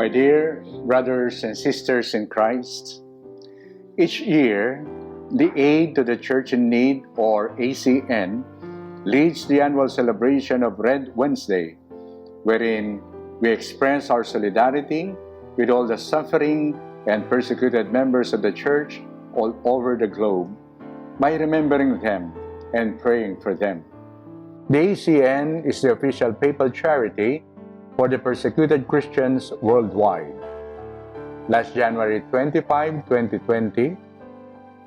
My dear brothers and sisters in Christ, each year, the Aid to the Church in Need, or ACN, leads the annual celebration of Red Wednesday, wherein we express our solidarity with all the suffering and persecuted members of the Church all over the globe by remembering them and praying for them. The ACN is the official papal charity for the persecuted Christians worldwide. Last January 25, 2020,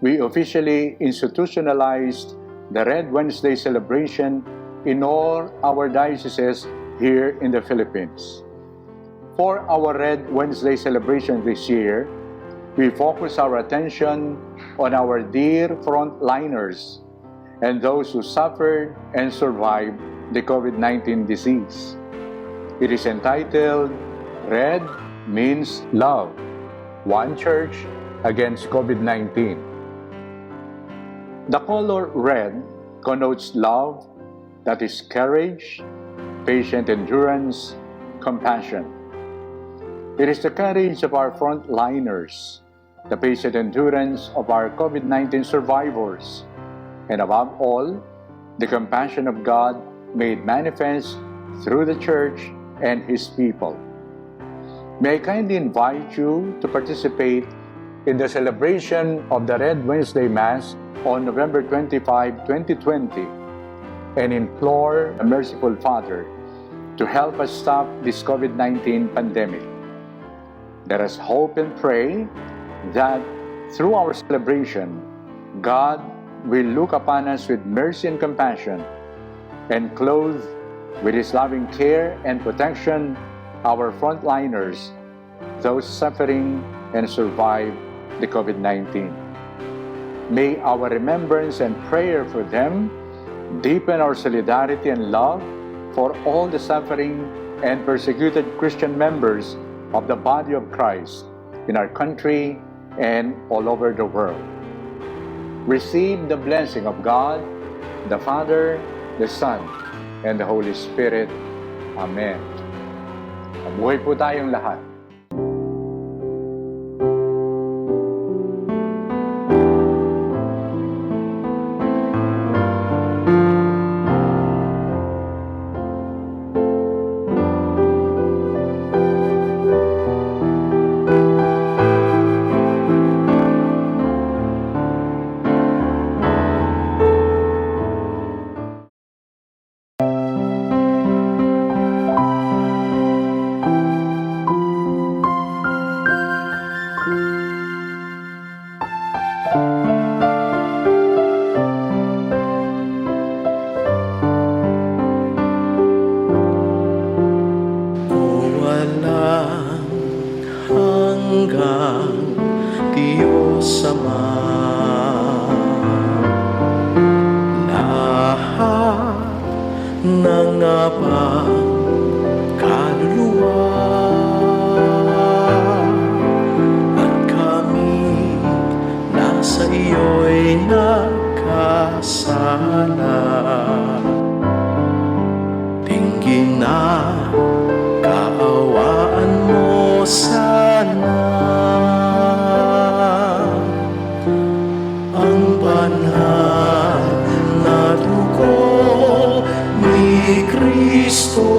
we officially institutionalized the Red Wednesday celebration in all our dioceses here in the Philippines. For our Red Wednesday celebration this year, we focus our attention on our dear frontliners and those who suffered and survived the COVID-19 disease. It is entitled, Red Means Love, One Church Against COVID-19. The color red connotes love, that is courage, patient endurance, compassion. It is the courage of our frontliners, the patient endurance of our COVID-19 survivors, and above all, the compassion of God made manifest through the Church and His people. May I kindly invite you to participate in the celebration of the Red Wednesday Mass on November 25, 2020, and implore the Merciful Father to help us stop this COVID-19 pandemic. Let us hope and pray that through our celebration, God will look upon us with mercy and compassion and clothe with His loving care and protection our frontliners, those suffering and survive the COVID-19. May our remembrance and prayer for them deepen our solidarity and love for all the suffering and persecuted Christian members of the body of Christ in our country and all over the world. Receive the blessing of God, the Father, the Son, and the Holy Spirit. Amen. Mabuhay po tayong lahat. Dinggin na kaawaan mo sana ang banal na dugo ni Kristo.